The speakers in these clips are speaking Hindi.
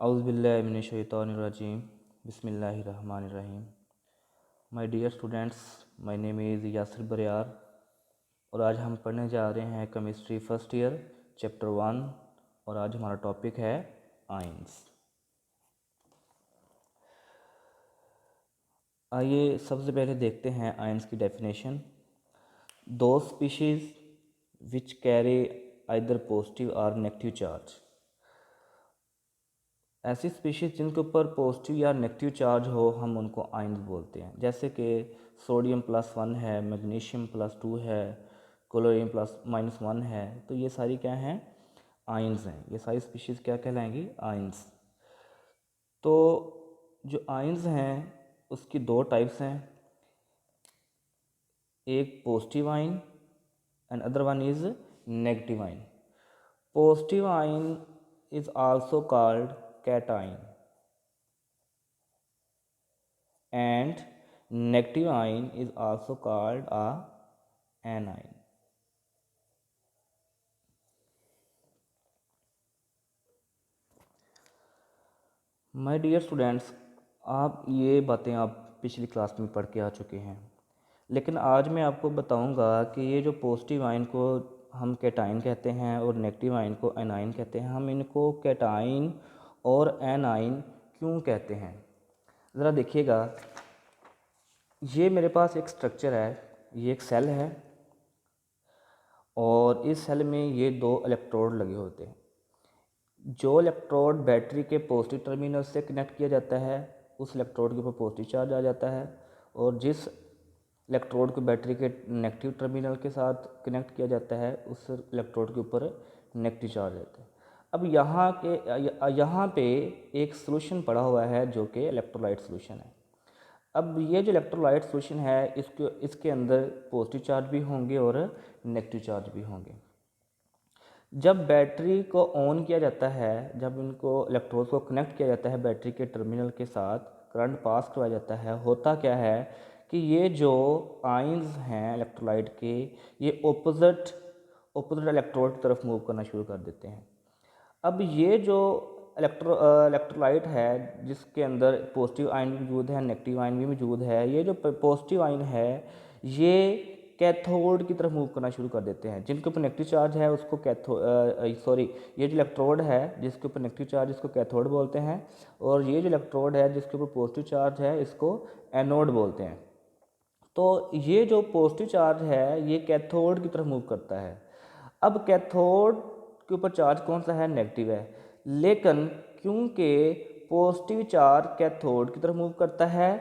औज़ुबिल्लाहिमिनश्शैतानिर्रजीम बिस्मिल्लाहिर्रहमानिर्रहीम। My dear students, my name is Yasir Bariyar और आज हम पढ़ने जा रहे हैं केमिस्ट्री फर्स्ट ईयर चैप्टर 1 और आज हमारा टॉपिक है आयंस। आइए सबसे पहले देखते हैं आयंस की डेफिनेशन। दो species which carry either positive और नेगेटिव चार्ज। ऐसी स्पीशीज़ जिनके ऊपर पॉजिटिव या नेगेटिव चार्ज हो हम उनको आयंस बोलते हैं। जैसे कि सोडियम +1 है, मैग्नीशियम +2 है, क्लोरीन -1 है, तो ये सारी क्या हैं, आयंस हैं। ये सारी स्पीशीज़ क्या कहलाएंगी, आयंस। तो जो आयंस हैं उसकी दो टाइप्स हैं, एक positive ion and other one is negative ion. Positive ion is also called cation and negative ion is also called a anion. My dear students, आप ये बातें आप पिछली क्लास में पढ़ के आ चुके हैं, लेकिन आज मैं आपको बताऊंगा कि ये जो पॉजिटिव आयन को हम कैटायन कहते हैं और नेगेटिव आयन को एनायन कहते हैं, हम इनको कैटायन और एनायन क्यों कहते हैं। ज़रा देखिएगा, ये मेरे पास एक स्ट्रक्चर है, ये एक सेल है और इस सेल में ये दो इलेक्ट्रोड लगे होते हैं। जो इलेक्ट्रोड बैटरी के पॉजिटिव टर्मिनल से कनेक्ट किया जाता है उस इलेक्ट्रोड के ऊपर पॉजिटिव चार्ज आ जाता है और जिस इलेक्ट्रोड को बैटरी के नेगेटिव टर्मिनल के साथ कनेक्ट किया जाता है उस इलेक्ट्रोड के ऊपर नेगेटिव चार्ज आता है। अब यहाँ पे एक सॉल्यूशन पड़ा हुआ है जो कि इलेक्ट्रोलाइट सॉल्यूशन है। अब ये जो इलेक्ट्रोलाइट सॉल्यूशन है इसके अंदर पॉजिटिव चार्ज भी होंगे और नेगेटिव चार्ज भी होंगे। जब बैटरी को ऑन किया जाता है, जब इनको इलेक्ट्रोड को कनेक्ट किया जाता है बैटरी के टर्मिनल के साथ, करंट पास करवाया जाता है, होता क्या है कि ये जो आयंस हैं इलेक्ट्रोलाइट के, ये ऑपोजिट इलेक्ट्रोड की तरफ मूव करना शुरू कर देते हैं। अब ये जो इलेक्ट्रोलाइट है जिसके अंदर पॉजिटिव आयन भी मौजूद है, नेगेटिव आयन भी मौजूद है, ये जो पॉजिटिव आयन है ये कैथोड की तरफ मूव करना शुरू कर देते हैं। जिनके ऊपर नेगेटिव चार्ज है उसको ये जो इलेक्ट्रोड है जिसके ऊपर नेगेटिव चार्ज इसको कैथोड बोलते हैं और ये जो इलेक्ट्रोड है जिसके ऊपर पॉजिटिव चार्ज है इसको एनोड बोलते हैं। तो ये जो पॉजिटिव चार्ज है ये कैथोड की तरफ मूव करता है। अब कैथोड के ऊपर चार्ज कौन सा है, नेगेटिव है, लेकिन क्योंकि पॉजिटिव चार्ज कैथोड की तरफ मूव करता है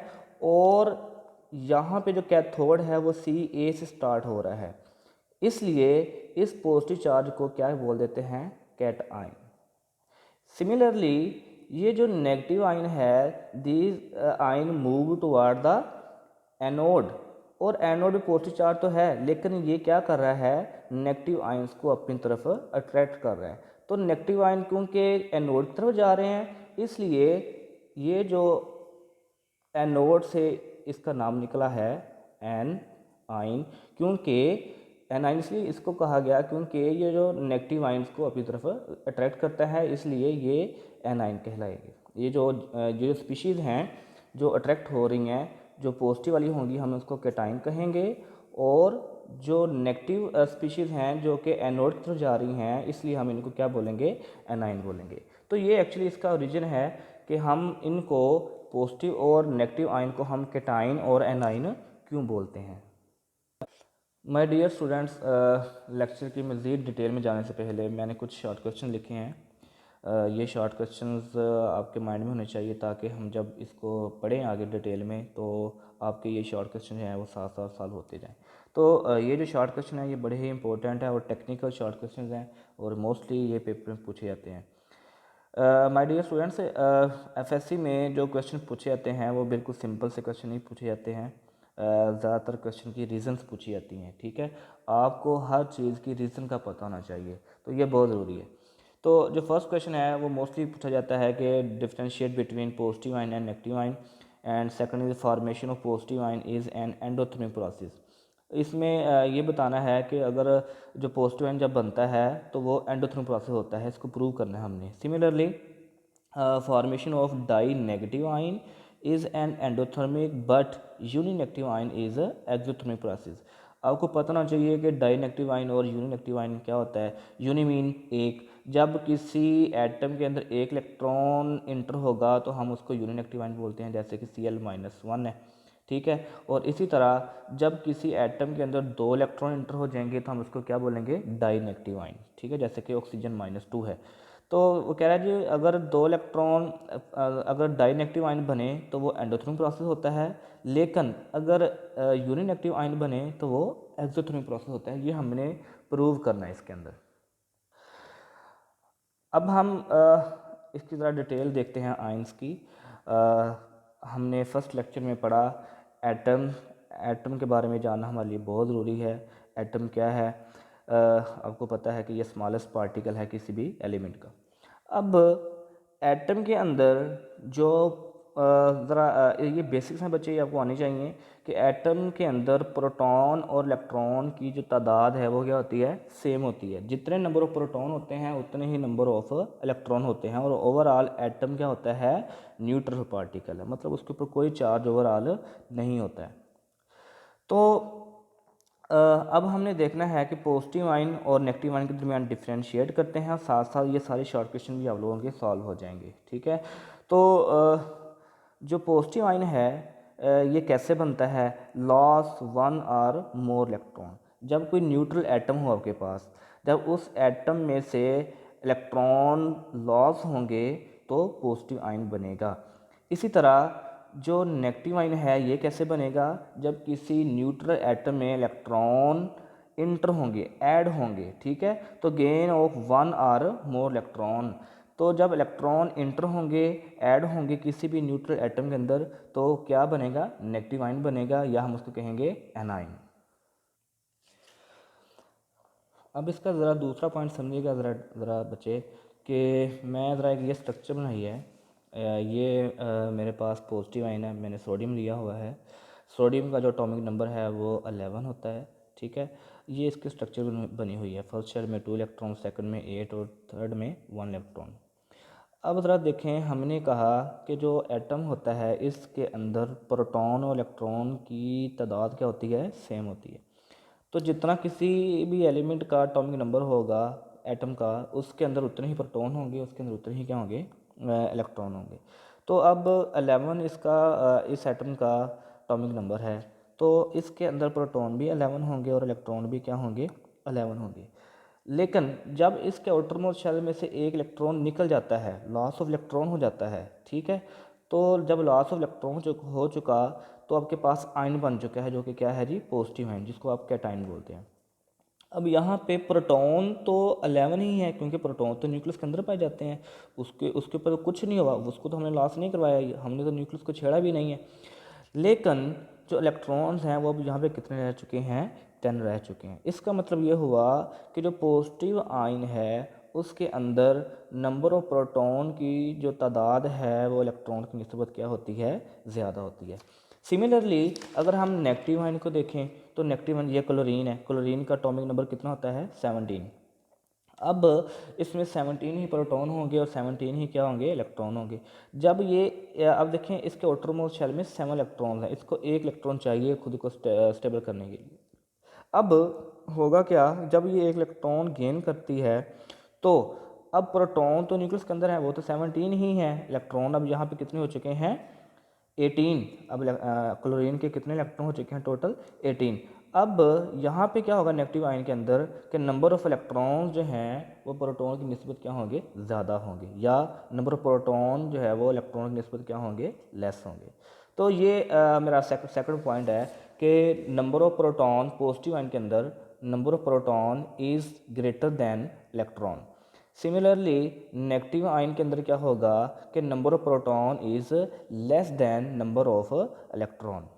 और यहाँ पे जो कैथोड है वो Ca से स्टार्ट हो रहा है, इसलिए इस पॉजिटिव चार्ज को क्या बोल देते हैं, कैट आयन। सिमिलरली ये जो नेगेटिव आयन है, these ion move toward the anode और एनोड में पॉजिटिव चार्ज तो है लेकिन ये क्या कर रहा है, नेगेटिव आयंस को अपनी तरफ अट्रैक्ट कर रहा है। तो नेगेटिव आयन क्योंकि एनोड की तरफ जा रहे हैं इसलिए ये जो एनोड से इसका नाम निकला है एन आयन, क्योंकि एन आयन इसलिए इसको कहा गया क्योंकि ये जो नेगेटिव आयंस को अपनी तरफ अट्रैक्ट करता है, इसलिए ये एन आयन कहलाएगी। ये जो स्पीशीज़ हैं जो अट्रैक्ट हो रही हैं, जो पॉजिटिव वाली होंगी हम उसको कैटायन कहेंगे और जो नेगेटिव स्पीशीज़ हैं जो कि एनोड की तरफ जा रही हैं इसलिए हम इनको क्या बोलेंगे, एनायन बोलेंगे। तो ये एक्चुअली इसका ओरिजिन है कि हम इनको पॉजिटिव और नेगेटिव आयन को हम कैटायन और एनायन क्यों बोलते हैं। माय डियर स्टूडेंट्स, लेक्चर की मज़ीद डिटेल में जाने से पहले मैंने कुछ शॉर्ट क्वेश्चन लिखे हैं। ये शॉर्ट क्वेश्चंस आपके माइंड में होने चाहिए ताकि हम जब इसको पढ़ें आगे डिटेल में तो आपके ये शॉर्ट क्वेश्चन हैं वो साथ साथ सॉल्व होते जाएं। तो ये जो शॉर्ट क्वेश्चन है ये बड़े ही इंपॉर्टेंट है और टेक्निकल शॉर्ट क्वेश्चन हैं और मोस्टली ये पेपर में पूछे जाते हैं। माय डियर स्टूडेंट्स, एफएससी में जो क्वेश्चन पूछे जाते हैं वो बिल्कुल सिंपल से क्वेश्चन नहीं पूछे जाते हैं, ज़्यादातर क्वेश्चन की रीज़न्स पूछी जाती हैं। ठीक है, आपको हर चीज़ की रीज़न का पता होना चाहिए, तो ये बहुत ज़रूरी है। तो जो फर्स्ट क्वेश्चन है वो मोस्टली पूछा जाता है कि differentiate between positive ion and negative ion and second is formation of positive ion is an endothermic process. इसमें ये बताना है कि अगर जो पॉजिटिव आयन जब बनता है तो वो एंडोथर्मिक प्रोसेस होता है, इसको प्रूव करना है हमने। Similarly formation of di-negative ion is an endothermic but uninegative ion is exothermic process. आपको पता होना चाहिए कि डाई नेगेटिव आयन और यूनिनेगेटिव आयन क्या होता है। यूनि मीन एक, जब किसी एटम के अंदर एक इलेक्ट्रॉन इंटर होगा तो हम उसको यूनिनेगेटिव आयन बोलते हैं, जैसे कि Cl-1 है, ठीक है। और इसी तरह जब किसी एटम के अंदर दो इलेक्ट्रॉन इंटर हो जाएंगे तो हम उसको क्या बोलेंगे, डाई नेगेटिव आयन, ठीक है, जैसे कि ऑक्सीजन-2 है। तो वो कह रहा है जी अगर दो इलेक्ट्रॉन अगर डाई नेगेटिव आयन बने तो वो एंडोथर्मिक प्रोसेस होता है, लेकिन अगर यूनिनेगेटिव आयन बने तो वो एक्सोथर्मिक प्रोसेस होता है। ये हमने प्रूव करना है इसके अंदर। अब हम इसकी ज़रा डिटेल देखते हैं आयंस की। हमने फर्स्ट लेक्चर में पढ़ा एटम। एटम के बारे में जानना हमारे लिए बहुत ज़रूरी है। एटम क्या है? आपको पता है कि ये स्मॉलेस्ट पार्टिकल है किसी भी एलिमेंट का। अब एटम के अंदर जो ज़रा ये बेसिक्स हैं बच्चे, ये आपको आनी चाहिए कि एटम के अंदर प्रोटॉन और इलेक्ट्रॉन की जो तादाद है वो क्या होती है, सेम होती है। जितने नंबर ऑफ़ प्रोटॉन होते हैं उतने ही नंबर ऑफ़ इलेक्ट्रॉन होते हैं। और ओवरऑल एटम क्या होता है, न्यूट्रल पार्टिकल है, मतलब उसके ऊपर कोई चार्ज ओवरऑल नहीं होता है। तो अब हमने देखना है कि पॉजिटिव आयन और नेगेटिव आयन के दरमियान डिफ्रेंशिएट करते हैं, और साथ साथ ये सारे शॉर्ट क्वेश्चन भी आप लोगों के सॉल्व हो जाएंगे, ठीक है। तो जो पॉजिटिव आयन है ये कैसे बनता है, लॉस वन और मोर इलेक्ट्रॉन। जब कोई न्यूट्रल एटम हो आपके पास, जब उस एटम में से इलेक्ट्रॉन लॉस होंगे तो पॉजिटिव आयन बनेगा। इसी तरह जो नेगेटिव आयन है ये कैसे बनेगा, जब किसी न्यूट्रल एटम में इलेक्ट्रॉन इंटर होंगे, ऐड होंगे, ठीक है, तो गेन ऑफ वन और मोर इलेक्ट्रॉन। तो जब इलेक्ट्रॉन इंटर होंगे, ऐड होंगे किसी भी न्यूट्रल एटम के अंदर, तो क्या बनेगा, नेगेटिव आयन बनेगा, या हम उसको कहेंगे एनाइन। अब इसका ज़रा दूसरा पॉइंट समझिएगा ज़रा ज़रा बच्चे, कि मैं ज़रा एक ये स्ट्रक्चर बनाई है। मेरे पास पॉजिटिव आयन है, मैंने सोडियम लिया हुआ है। सोडियम का जो एटॉमिक नंबर है वो 11 होता है, ठीक है। ये इसकी स्ट्रक्चर बनी हुई है। फर्स्ट शेल में 2 इलेक्ट्रॉन, सेकंड में 8 और थर्ड में 1 इलेक्ट्रॉन। अब ज़रा देखें, हमने कहा कि जो एटम होता है इसके अंदर प्रोटॉन और इलेक्ट्रॉन की तादाद क्या होती है, सेम होती है। तो जितना किसी भी एलिमेंट का एटॉमिक नंबर होगा एटम का, उसके अंदर उतने ही प्रोटॉन होंगे, उसके अंदर उतने ही क्या होंगे, इलेक्ट्रॉन होंगे। तो अब 11 इसका इस एटम का एटॉमिक नंबर है, तो इसके अंदर प्रोटॉन भी 11 होंगे और इलेक्ट्रॉन भी क्या होंगे, 11 होंगे। लेकिन जब इसके आउटर मोस्ट शेल में से एक इलेक्ट्रॉन निकल जाता है, लॉस ऑफ इलेक्ट्रॉन हो जाता है, ठीक है। तो जब लॉस ऑफ इलेक्ट्रॉन हो चुका तो आपके पास आयन बन चुका है, जो कि क्या है जी, पॉजिटिव आयन, जिसको आप कैटायन बोलते हैं। अब यहाँ पे प्रोटॉन तो 11 ही है, क्योंकि प्रोटॉन तो न्यूक्लियस के अंदर पाए जाते हैं, उसके ऊपर कुछ नहीं हुआ, उसको तो हमने लॉस नहीं करवाया, हमने तो न्यूक्लियस को छेड़ा भी नहीं है। लेकिन जो इलेक्ट्रॉन्स हैं वो अब यहाँ पे कितने रह चुके हैं, 10 रह चुके हैं। इसका मतलब ये हुआ कि जो पॉजिटिव आयन है उसके अंदर नंबर ऑफ प्रोटॉन की जो तादाद है वो इलेक्ट्रॉन की निस्बत क्या होती है, ज़्यादा होती है। सिमिलरली अगर हम नेगेटिव आयन को देखें तो नेगेटिव आयन, ये क्लोरीन है, क्लोरीन का एटॉमिक नंबर कितना होता है, 17। अब इसमें 17 ही प्रोटॉन होंगे और 17 ही क्या होंगे, इलेक्ट्रॉन होंगे। जब ये अब देखें इसके आउटर मोस्ट शेल में 7 इलेक्ट्रॉन हैं, इसको एक इलेक्ट्रॉन चाहिए खुद को स्टेबल करने के लिए। अब होगा क्या, जब ये एक इलेक्ट्रॉन गेन करती है तो अब प्रोटॉन तो न्यूक्लियस के अंदर है, वो तो 17 ही है, इलेक्ट्रॉन अब यहाँ पे कितने हो चुके हैं, 18। अब क्लोरीन के कितने इलेक्ट्रॉन हो चुके हैं, टोटल 18। अब यहाँ पे क्या होगा नेगेटिव आयन के अंदर, कि नंबर ऑफ़ इलेक्ट्रॉन्स जो हैं वो प्रोटॉन की निस्बत क्या होंगे, ज़्यादा होंगे, या नंबर ऑफ़ प्रोटॉन जो है वो इलेक्ट्रॉन की निस्बत क्या होंगे, लेस होंगे। तो ये मेरा सेकंड पॉइंट है कि number of proton positive ion के अंदर, number of proton is greater than electron. Similarly negative ion के अंदर क्या होगा कि number of proton is less than number of electron.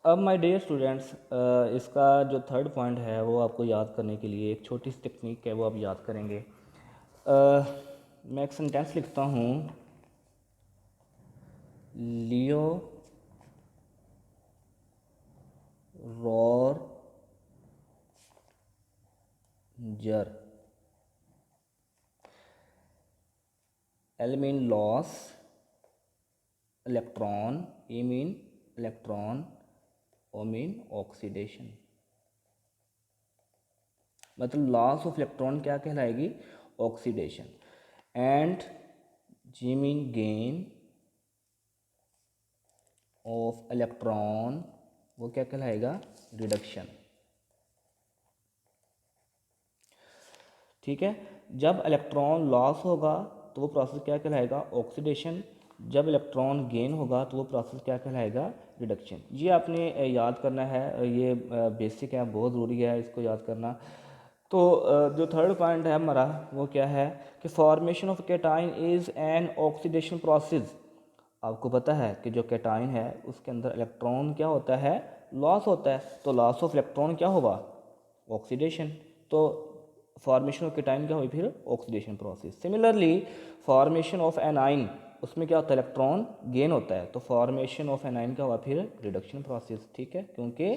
अब माय डियर स्टूडेंट्स, इसका जो थर्ड पॉइंट है वो आपको याद करने के लिए एक छोटी सी टेक्निक है वो आप याद करेंगे। मैं एक सेंटेंस लिखता हूँ, Leo roar ger L mean loss, electron, E mean electron, O mean oxidation. मतलब लॉस ऑफ इलेक्ट्रॉन क्या कहलाएगी, oxidation. And G mean gain of electron, वो क्या कहलाएगा, रिडक्शन। ठीक है, जब इलेक्ट्रॉन लॉस होगा तो वो प्रोसेस क्या कहलाएगा, ऑक्सीडेशन। जब इलेक्ट्रॉन गेन होगा तो वो प्रोसेस क्या कहलाएगा, रिडक्शन। ये आपने याद करना है, ये बेसिक है, बहुत ज़रूरी है इसको याद करना। तो जो थर्ड पॉइंट है हमारा वो क्या है कि formation of cation is an oxidation process. आपको पता है कि जो कैटाइन है उसके अंदर इलेक्ट्रॉन क्या होता है, लॉस होता है, तो लॉस ऑफ इलेक्ट्रॉन क्या होगा, ऑक्सीडेशन। तो फॉर्मेशन ऑफ कैटाइन क्या हुई, फिर oxidation process. Similarly formation of anion, उसमें क्या होता है, इलेक्ट्रॉन गेन होता है, तो फॉर्मेशन ऑफ एनाइन क्या हुआ, फिर रिडक्शन प्रोसेस। ठीक है, क्योंकि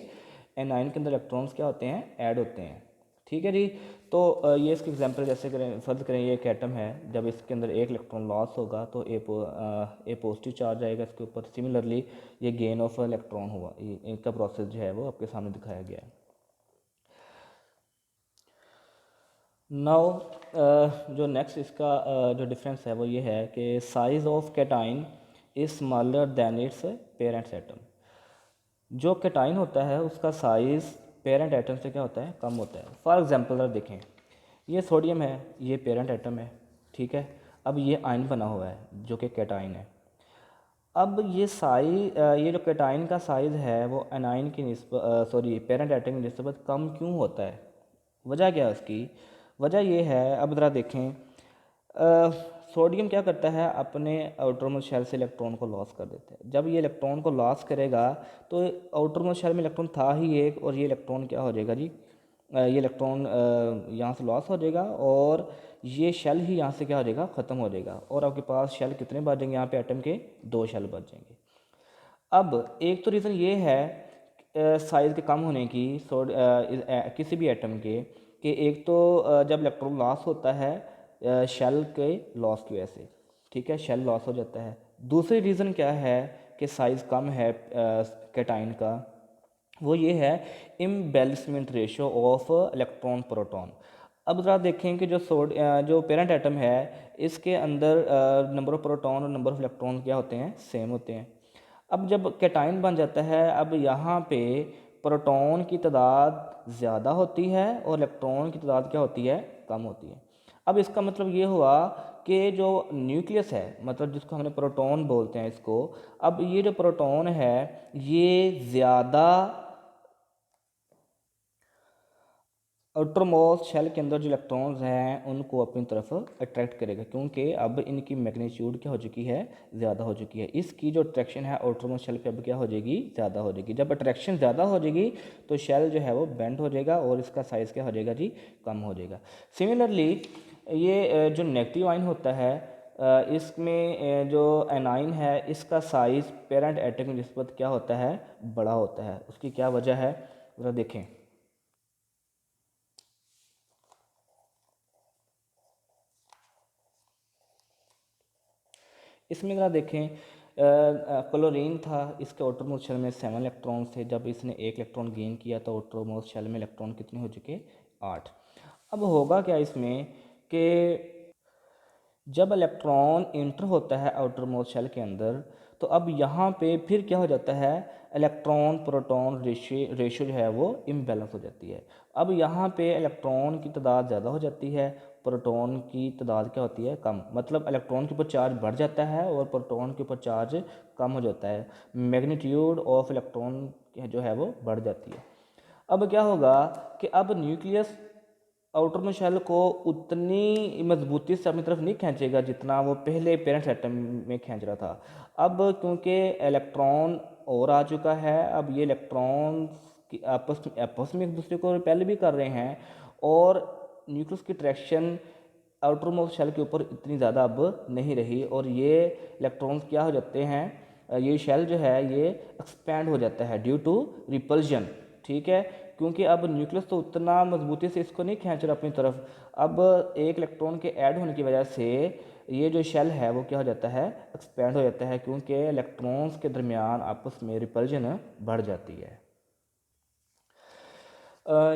एनाइन के अंदर इलेक्ट्रॉन्स क्या होते हैं, ऐड होते हैं। ठीक है जी। तो ये इसके एग्जांपल जैसे करें, फर्ज करें ये एक एटम है, जब इसके अंदर एक इलेक्ट्रॉन लॉस होगा तो ए पॉजिटिव चार्ज आएगा इसके ऊपर। सिमिलरली ये गेन ऑफ इलेक्ट्रॉन हुआ, ये इनका प्रोसेस जो है वो आपके सामने दिखाया गया है। नाउ जो नेक्स्ट इसका जो डिफरेंस है वो ये है कि size of cation is smaller than its parents atom. जो कैटाइन होता है उसका साइज़ पेरेंट एटम से क्या होता है, कम होता है। फॉर एग्जांपल अगर देखें, ये सोडियम है, ये पेरेंट एटम है, ठीक है। अब ये आयन बना हुआ है जो कि कैटाइन है। अब ये जो कैटाइन का साइज़ है वो एनाइन की निस्बत पेरेंट एटम की निस्बत कम क्यों होता है, वजह क्या है उसकी। वजह ये है, अब ज़रा देखें, सोडियम क्या करता है, अपने आउटरमोस्ट शेल से इलेक्ट्रॉन को लॉस कर देता है। जब ये इलेक्ट्रॉन को लॉस करेगा तो आउटरमोस्ट शेल में इलेक्ट्रॉन था ही एक, और ये इलेक्ट्रॉन क्या हो जाएगा जी, ये इलेक्ट्रॉन यहाँ से लॉस हो जाएगा और ये शेल ही यहाँ से क्या हो जाएगा, ख़त्म हो जाएगा। और आपके पास शेल कितने बच जाएंगे, यहाँ पे एटम के 2 शेल बच जाएंगे। अब एक तो रीज़न ये है साइज़ के कम होने की किसी भी एटम के, कि एक तो जब इलेक्ट्रॉन लॉस होता है शेल के लॉस की वजह से, ठीक है, शेल लॉस हो जाता है। दूसरी रीज़न क्या है कि साइज़ कम है कैटाइन का, वो ये है imbalancement ratio of electron proton. अब ज़रा देखें कि जो पेरेंट एटम है इसके अंदर नंबर ऑफ प्रोटॉन और नंबर ऑफ इलेक्ट्रॉन क्या होते हैं, सेम होते हैं। अब जब कैटाइन बन जाता है, अब यहाँ पे प्रोटॉन की तादाद ज़्यादा होती है और इलेक्ट्रॉन की तादाद क्या होती है, कम होती है। अब इसका मतलब ये हुआ कि जो न्यूक्लियस है, मतलब जिसको हमने प्रोटॉन बोलते हैं इसको, अब ये जो प्रोटॉन है ये ज़्यादा आउटरमोस्ट शेल के अंदर जो इलेक्ट्रॉन्स हैं उनको अपनी तरफ अट्रैक्ट करेगा, क्योंकि अब इनकी मैग्नीट्यूड क्या हो चुकी है, ज़्यादा हो चुकी है। इसकी जो अट्रैक्शन है आउटरमोस्ट शेल पे अब क्या हो जाएगी, ज़्यादा हो जाएगी। जब अट्रैक्शन ज़्यादा हो जाएगी तो शेल जो है वो बेंड हो जाएगा और इसका साइज़ क्या हो जाएगा जी, कम हो जाएगा। सिमिलरली ये जो नेगेटिव आयन होता है, इसमें जो एनाइन है इसका साइज़ पेरेंट एटम की निस्बत क्या होता है, बड़ा होता है। उसकी क्या वजह है, ज़रा देखें। इसमें अगर देखें, क्लोरीन था, इसके आउटरमोस्ट शेल में 7 इलेक्ट्रॉन्स थे। जब इसने 1 इलेक्ट्रॉन गेन किया तो आउटरमोस्ट शेल में इलेक्ट्रॉन कितने हो चुके, 8। अब होगा क्या इसमें कि जब इलेक्ट्रॉन इंटर होता है आउटर मोस्ट शेल के अंदर, तो अब यहाँ पे फिर क्या हो जाता है, इलेक्ट्रॉन प्रोटॉन रेशियो जो है वो इम्बैलेंस हो जाती है। अब यहाँ पे इलेक्ट्रॉन की तादाद ज़्यादा हो जाती है, प्रोटॉन की तादाद क्या होती है, कम। मतलब इलेक्ट्रॉन के ऊपर चार्ज बढ़ जाता है और प्रोटॉन के ऊपर चार्ज कम हो जाता है। मैग्नीट्यूड ऑफ इलेक्ट्रॉन जो है वो बढ़ जाती है। अब क्या होगा कि अब न्यूक्लियस आउटर में शेल को उतनी मजबूती से अपनी तरफ नहीं खींचेगा जितना वो पहले पेरेंट्स एटम में खींच रहा था। अब क्योंकि इलेक्ट्रॉन और आ चुका है, अब ये इलेक्ट्रॉन आपस में एक दूसरे को रिपेल भी कर रहे हैं और न्यूक्लियस की ट्रैक्शन आउटर मोस्ट शेल के ऊपर इतनी ज़्यादा अब नहीं रही और ये इलेक्ट्रॉन्स क्या हो जाते हैं, ये शेल जो है ये एक्सपैंड हो जाता है ड्यू टू रिपल्जन। ठीक है, क्योंकि अब न्यूक्लियस तो उतना मजबूती से इसको नहीं खींच रहा अपनी तरफ। अब एक इलेक्ट्रॉन के ऐड होने की वजह से ये जो शेल है वो क्या हो जाता है, एक्सपेंड हो जाता है, क्योंकि इलेक्ट्रॉन्स के दरमियान आपस में रिपल्जन बढ़ जाती है।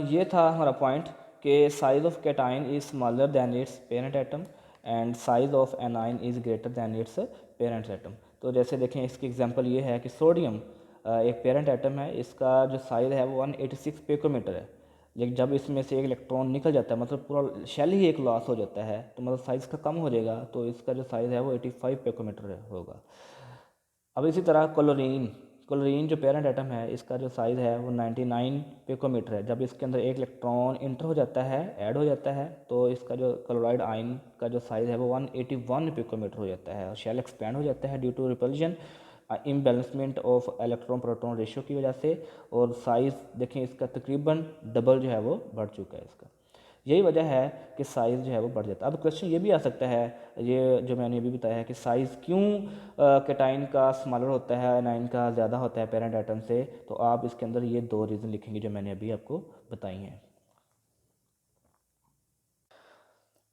ये था हमारा पॉइंट कि size of cation is smaller than it's parent atom and size of anion is greater than it's parent atom. तो जैसे देखें इसकी एग्जांपल ये है कि सोडियम एक पेरेंट एटम है, इसका जो साइज़ है वो 186 पिकोमीटर है, लेकिन जब इसमें से एक इलेक्ट्रॉन निकल जाता है, मतलब पूरा शेल ही एक लॉस हो जाता है, तो मतलब साइज़ का कम हो जाएगा, तो इसका जो साइज़ है वो 85 पिकोमीटर होगा। अब इसी तरह क्लोरीन जो पेरेंट एटम है, इसका जो साइज़ है वो 99 पिकोमीटर है। जब इसके अंदर एक इलेक्ट्रॉन इंटर हो जाता है, ऐड हो जाता है, तो इसका जो क्लोराइड आयन का जो साइज़ है वो 181 पिकोमीटर हो जाता है और शेल एक्सपैंड हो जाता है due to repulsion imbalancement of electron proton ratio की वजह से। और साइज़ देखें इसका तकरीबन डबल जो है वो बढ़ चुका है इसका। यही वजह है कि साइज़ जो है वो बढ़ जाता है। अब क्वेश्चन ये भी आ सकता है, ये जो मैंने अभी बताया है कि साइज़ क्यों कैटाइन का स्मॉलर होता है, एनाइन का ज़्यादा होता है पेरेंट एटम से, तो आप इसके अंदर ये 2 रीज़न लिखेंगे जो मैंने अभी आपको बताई हैं।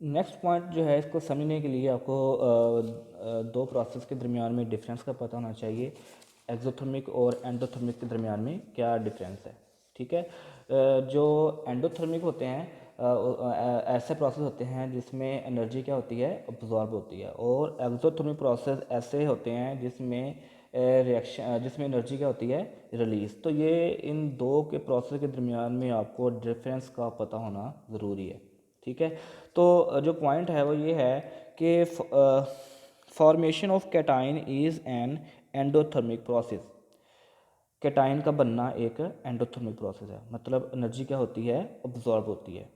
नेक्स्ट पॉइंट जो है, इसको समझने के लिए आपको दो प्रोसेस के दरमियान में डिफरेंस का पता होना चाहिए। एक्सोथर्मिक और एंडोथर्मिक के दरमियान में क्या डिफरेंस है, ठीक है। जो एंडोथर्मिक होते हैं ऐसे प्रोसेस होते हैं जिसमें एनर्जी क्या होती है, अब्जॉर्ब होती है, और एक्सोथर्मिक प्रोसेस ऐसे होते हैं जिसमें रिएक्शन जिसमें एनर्जी क्या होती है, रिलीज़। तो ये इन दो के प्रोसेस के दरमियान में आपको डिफरेंस का पता होना ज़रूरी है, ठीक है। तो जो पॉइंट है वो ये है कि formation of cation is an endothermic process. Cation का बनना एक एंडोथर्मिक प्रोसेस है, मतलब एनर्जी क्या होती है, अब्जॉर्ब होती है।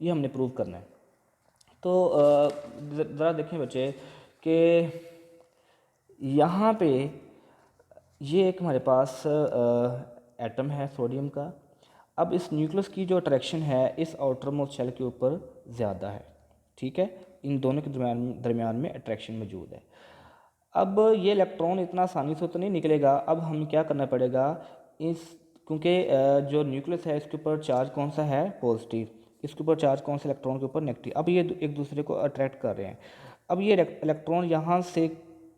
ये हमने प्रूव करना है। तो ज़रा देखें बच्चे कि यहाँ पे ये एक हमारे पास एटम है सोडियम का। अब इस न्यूक्लियस की जो अट्रैक्शन है इस आउटर मोस्ट शेल के ऊपर ज़्यादा है, ठीक है। इन दोनों के दरमियान में अट्रैक्शन मौजूद है। अब ये इलेक्ट्रॉन इतना आसानी से तो नहीं निकलेगा। अब हमें क्या करना पड़ेगा, इस क्योंकि जो न्यूक्लियस है इसके ऊपर चार्ज कौन सा है, पॉजिटिव, इसके ऊपर चार्ज कौन सा इलेक्ट्रॉन के ऊपर, नेगेटिव। अब ये एक दूसरे को अट्रैक्ट कर रहे हैं। अब ये इलेक्ट्रॉन यहाँ से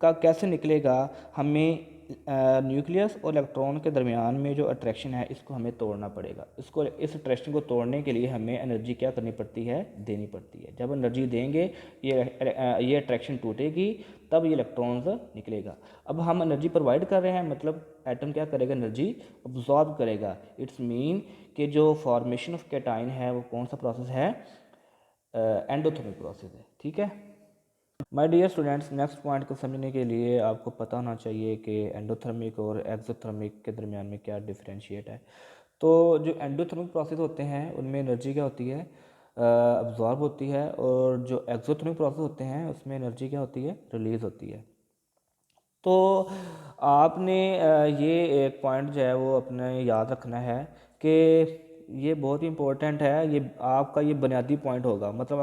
का कैसे निकलेगा, हमें न्यूक्लियस और इलेक्ट्रॉन के दरमियान में जो अट्रैक्शन है इसको हमें तोड़ना पड़ेगा। इस अट्रैक्शन को तोड़ने के लिए हमें एनर्जी क्या करनी पड़ती है, देनी पड़ती है। जब एनर्जी देंगे ये अट्रैक्शन टूटेगी, तब ये इलेक्ट्रॉन्स निकलेगा। अब हम एनर्जी प्रोवाइड कर रहे हैं, मतलब एटम क्या करेगा, एनर्जी अब्जॉर्ब करेगा। इट्स मीन कि जो फॉर्मेशन ऑफ कैटाइन है वो कौन सा प्रोसेस है, एंडोथर्मिक प्रोसेस है, ठीक है। My dear students, next point को समझने के लिए आपको पता होना चाहिए कि एंडोथर्मिक और एक्सोथर्मिक के दरमियान में क्या डिफरेंशिएट है। तो जो एंडोथर्मिक प्रोसेस होते हैं उनमें एनर्जी क्या होती है, अब्जॉर्ब होती है, और जो एक्सोथर्मिक प्रोसेस होते हैं उसमें एनर्जी क्या होती है, रिलीज़ होती है। तो आपने ये एक पॉइंट जो है वो अपने याद रखना है कि ये बहुत ही इम्पोर्टेंट है। ये आपका ये बुनियादी पॉइंट होगा, मतलब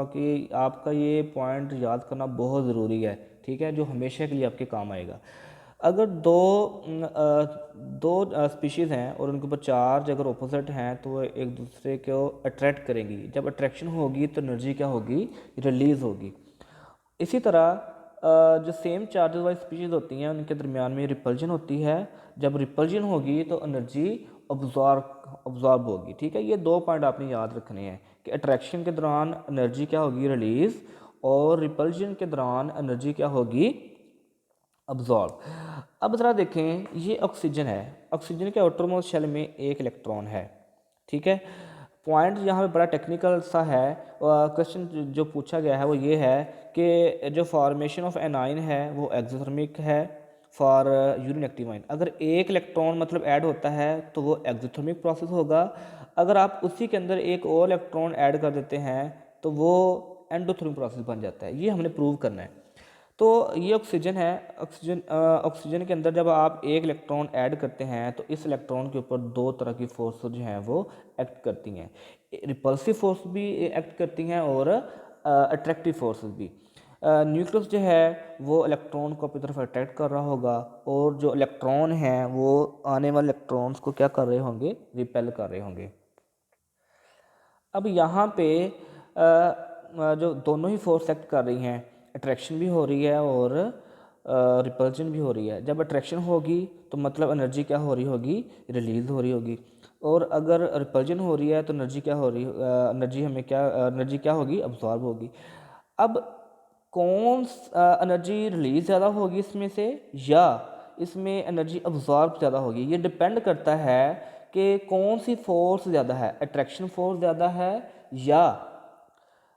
आपका ये पॉइंट याद करना बहुत ज़रूरी है, ठीक है, जो हमेशा के लिए आपके काम आएगा। अगर दो स्पीशीज़ हैं और उनके ऊपर चार्ज अगर ऑपोजिट हैं तो वो एक दूसरे को अट्रैक्ट करेंगी। जब अट्रैक्शन होगी तो एनर्जी क्या होगी, रिलीज़ होगी। इसी तरह जो सेम चार्जेस वाली स्पीशीज़ होती हैं उनके दरमियान में रिपल्जन होती है। जब रिपल्जन होगी तो एनर्जी अब्जॉर्ब होगी, ठीक है। ये 2 पॉइंट आपने याद रखने हैं कि अट्रैक्शन के दौरान एनर्जी क्या होगी, रिलीज़, और रिपल्जन के दौरान एनर्जी क्या होगी, अब्जॉर्ब। अब ज़रा देखें, ये ऑक्सीजन है, ऑक्सीजन के आउटरमोस्ट शेल में एक इलेक्ट्रॉन है, ठीक है। पॉइंट यहाँ पे बड़ा टेक्निकल सा है। क्वेश्चन जो पूछा गया है वो ये है कि जो फॉर्मेशन ऑफ एनाइन है वो एक्सोथर्मिक है फॉर यूरिन एक्टिव आयन। अगर एक इलेक्ट्रॉन मतलब ऐड होता है तो वो एक्सोथर्मिक प्रोसेस होगा। अगर आप उसी के अंदर एक और इलेक्ट्रॉन ऐड कर देते हैं तो वो एंडोथर्मिक प्रोसेस बन जाता है। ये हमने प्रूव करना है। तो ये ऑक्सीजन है। ऑक्सीजन के अंदर जब आप एक इलेक्ट्रॉन ऐड करते हैं तो इस इलेक्ट्रॉन के ऊपर 2 तरह की फोर्स जो हैं वो एक्ट करती हैं। रिपल्सिव फोर्स भी एक्ट करती हैं और अट्रैक्टिव फोर्सेस भी। न्यूक्लियस जो है वो इलेक्ट्रॉन को अपनी तरफ अट्रैक्ट कर रहा होगा, और जो इलेक्ट्रॉन हैं वो आने वाले इलेक्ट्रॉन्स को क्या कर रहे होंगे, रिपेल कर रहे होंगे। अब यहाँ पे जो दोनों ही फोर्स एक्ट कर रही हैं, अट्रैक्शन भी हो रही है और रिपल्जन भी हो रही है। जब अट्रैक्शन होगी तो मतलब एनर्जी क्या हो रही होगी, रिलीज़ हो रही होगी, और अगर रिपल्जन हो रही है तो एनर्जी क्या हो रही, एनर्जी क्या होगी, अब्जॉर्ब होगी। अब कौन एनर्जी रिलीज ज़्यादा होगी इसमें से, या इसमें एनर्जी अब्जॉर्ब ज़्यादा होगी, ये डिपेंड करता है कि कौन सी फोर्स ज़्यादा है, अट्रैक्शन फोर्स ज़्यादा है या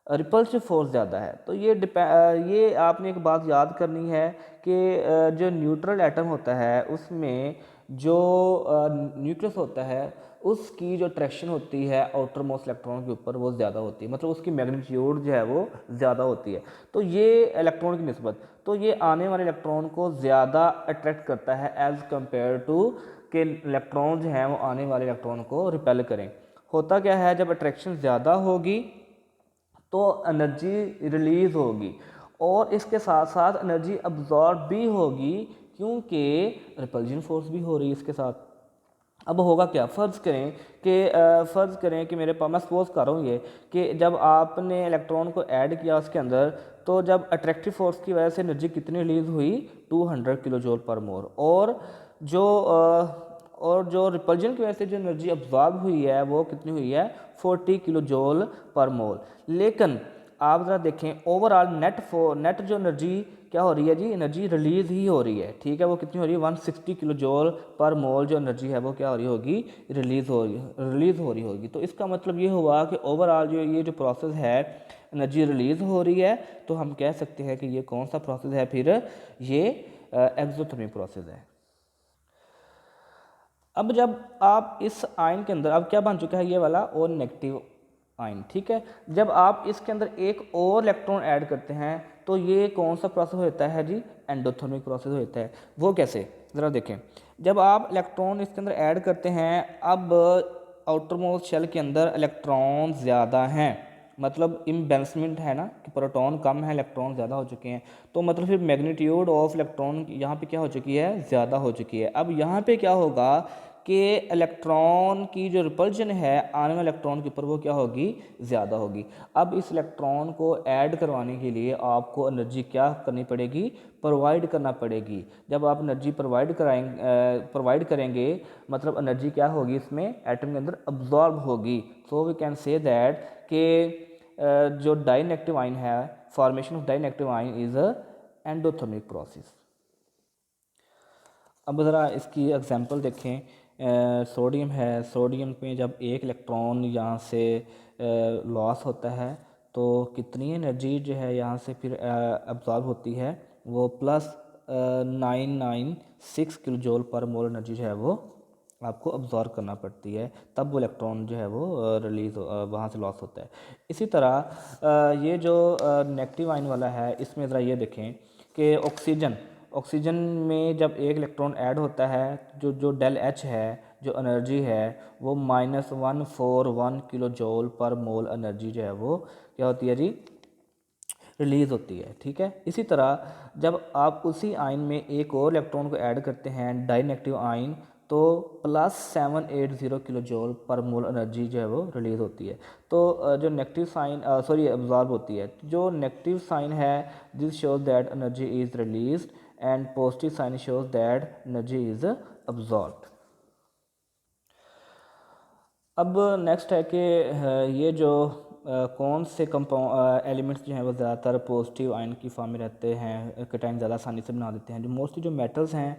रिपल्सिव फोर्स ज़्यादा है। तो ये आपने एक बात याद करनी है कि जो न्यूट्रल एटम होता है उसमें जो न्यूक्लियस होता है उसकी जो अट्रैक्शन होती है आउटर मोस्ट इलेक्ट्रॉन के ऊपर वो ज़्यादा होती है, मतलब उसकी मैग्नीट्यूड जो है वो ज़्यादा होती है। तो ये इलेक्ट्रॉन की निस्बत, तो ये आने वाले इलेक्ट्रॉन को ज़्यादा अट्रैक्ट करता है एज़ कम्पेयर टू कि इलेक्ट्रॉन जो हैं वो आने वाले इलेक्ट्रॉन को रिपेल करें। होता क्या है, जब अट्रैक्शन ज़्यादा होगी तो एनर्जी रिलीज़ होगी और इसके साथ साथ एनर्जी अब्जॉर्ब भी होगी, क्योंकि रिपल्जन फोर्स भी हो रही है इसके साथ। अब होगा क्या, फ़र्ज़ करें कि मेरे पास, मैं सपोज कर रहा हूँ ये कि जब आपने इलेक्ट्रॉन को ऐड किया उसके अंदर, तो जब अट्रैक्टिव फोर्स की वजह से एनर्जी कितनी रिलीज़ हुई, 200 किलो जूल पर मोल, और जो रिपल्जन की वजह से जो एनर्जी अब्जॉर्ब हुई है वो कितनी हुई है, 40 किलो जूल पर मोल। लेकिन आप ज़रा देखें ओवरऑल नेट जो एनर्जी क्या हो रही है जी, एनर्जी रिलीज़ ही हो रही है, ठीक है। वो कितनी हो रही है, 160 किलो जूल पर मोल जो एनर्जी है वो क्या हो रही होगी, रिलीज़ हो रही होगी। तो इसका मतलब ये हुआ कि ओवरऑल ये जो प्रोसेस है, एनर्जी रिलीज़ हो रही है, तो हम कह सकते हैं कि ये कौन सा प्रोसेस है फिर, ये एक्सोथर्मिक प्रोसेस है। अब जब आप इस आयन के अंदर, अब क्या बन चुका है ये वाला और नेगेटिव आयन, ठीक है। जब आप इसके अंदर एक और इलेक्ट्रॉन ऐड करते हैं तो ये कौन सा प्रोसेस होता है जी, एंडोथर्मिक प्रोसेस होता है। वो कैसे, ज़रा देखें। जब आप इलेक्ट्रॉन इसके अंदर ऐड करते हैं, अब आउटर मोस्ट शेल के अंदर इलेक्ट्रॉन ज़्यादा हैं, मतलब इम्बैलेंसमेंट है ना, कि प्रोटॉन कम है इलेक्ट्रॉन ज़्यादा हो चुके हैं, तो मतलब फिर मैग्नीट्यूड ऑफ इलेक्ट्रॉन यहाँ पे क्या हो चुकी है, ज़्यादा हो चुकी है। अब यहाँ पे क्या होगा कि इलेक्ट्रॉन की जो रिपल्जन है आने वाले इलेक्ट्रॉन के ऊपर वो क्या होगी, ज़्यादा होगी। अब इस इलेक्ट्रॉन को ऐड करवाने के लिए आपको एनर्जी क्या करनी पड़ेगी, प्रोवाइड करना पड़ेगी। जब आप एनर्जी प्रोवाइड करेंगे, मतलब एनर्जी क्या होगी इसमें एटम के अंदर अब्जॉर्ब होगी। So we can say that कि जो डाइनेगेटिव आयन है, formation of dinegative ion is a endothermic process. अब ज़रा इसकी एग्जांपल देखें। सोडियम है, सोडियम में जब एक इलेक्ट्रॉन यहाँ से लॉस होता है तो कितनी एनर्जी जो है यहाँ से फिर अब्जॉर्ब होती है, वो प्लस 996 किलो जूल पर मोल एनर्जी जो है वो आपको अब्जॉर्ब करना पड़ती है, तब वो इलेक्ट्रॉन जो है वो रिलीज़ वहाँ से लॉस होता है। इसी तरह ये जो नेगेटिव आयन वाला है, इसमें ज़रा ये देखें कि ऑक्सीजन में जब एक इलेक्ट्रॉन ऐड होता है, जो डेल एच है, जो एनर्जी है वो -141 किलो जूल पर मोल एनर्जी जो है वो क्या होती है जी, रिलीज़ होती है, ठीक है। इसी तरह जब आप उसी आयन में एक और इलेक्ट्रॉन को ऐड करते हैं, डाइनेगेटिव आयन, तो +780 किलो जूल पर मोल एनर्जी जो है वो रिलीज़ होती है। तो जो नेगेटिव साइन अब्जॉर्ब होती है, जो नेगेटिव साइन है this shows that energy is released and positive sign shows that energy is absorbed. अब नेक्स्ट है कि ये जो कौन से एलिमेंट्स जो हैं वो ज़्यादातर पॉजिटिव आयन की फॉर्म में रहते हैं, कैटायन ज़्यादा आसानी से बना देते हैं। जो मोस्टली जो मेटल्स हैं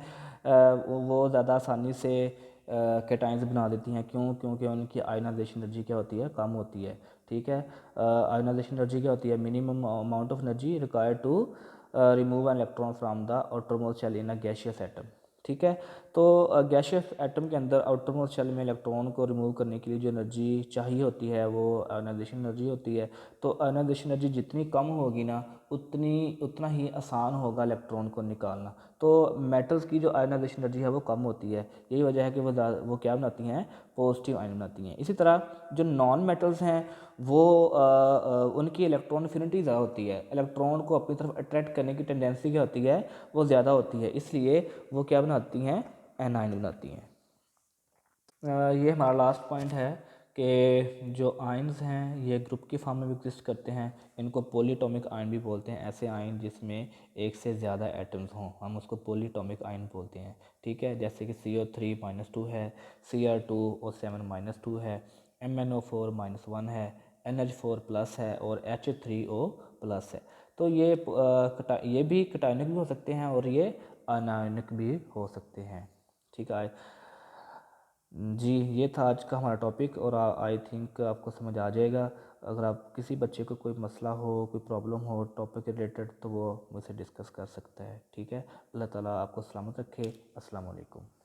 वो ज़्यादा आसानी से कैटायंस बना देती हैं। क्योंकि उनकी आयनाइजेशन एनर्जी क्या होती है, कम होती है, ठीक है। आयनाइजेशन एनर्जी क्या होती है, minimum amount of energy required to remove an electron from the outermost shell in a gaseous atom, ठीक है। तो गैसियस एटम के अंदर आउटरमोस्ट शेल में इलेक्ट्रॉन को रिमूव करने के लिए जो एनर्जी चाहिए होती है वो आयनाइजेशन एनर्जी होती है। तो आयनाइजेशन एनर्जी जितनी कम होगी ना, उतना ही आसान होगा इलेक्ट्रॉन को निकालना। तो मेटल्स की जो आयनाइजेशन एनर्जी है वो कम होती है, यही वजह है कि वो क्या बनाती हैं, पॉजिटिव आयन बनाती हैं। इसी तरह जो नॉन मेटल्स हैं वो उनकी इलेक्ट्रॉन एफिनिटी ज़्यादा होती है, इलेक्ट्रॉन को अपनी तरफ अट्रैक्ट करने की टेंडेंसी क्या होती है, वो ज़्यादा होती है, इसलिए वो क्या बनाती हैं, एनायन बनाती हैं। ये हमारा लास्ट पॉइंट है कि जो आयन्स हैं ये ग्रुप की फॉर्म में भी एग्जिस्ट करते हैं। इनको पॉलीटॉमिक आयन भी बोलते हैं। ऐसे आयन जिसमें एक से ज़्यादा एटम्स हों हम उसको पॉलीटॉमिक आयन बोलते हैं। ठीक है, जैसे कि CO3-2 है, Cr2O7-2 है, MnO4-1 है, NH4+ है और H3O+ है। तो ये भी कटायनिक भी हो सकते हैं और ये अनायनिक भी हो सकते हैं। ठीक है जी, ये था आज का हमारा टॉपिक और आई थिंक आपको समझ आ जाएगा। अगर आप किसी बच्चे को कोई मसला हो, कोई प्रॉब्लम हो टॉपिक के रिलेटेड, तो वो मुझसे डिस्कस कर सकता है। ठीक है, अल्लाह ताला आपको सलामत रखे। अस्सलाम वालेकुम।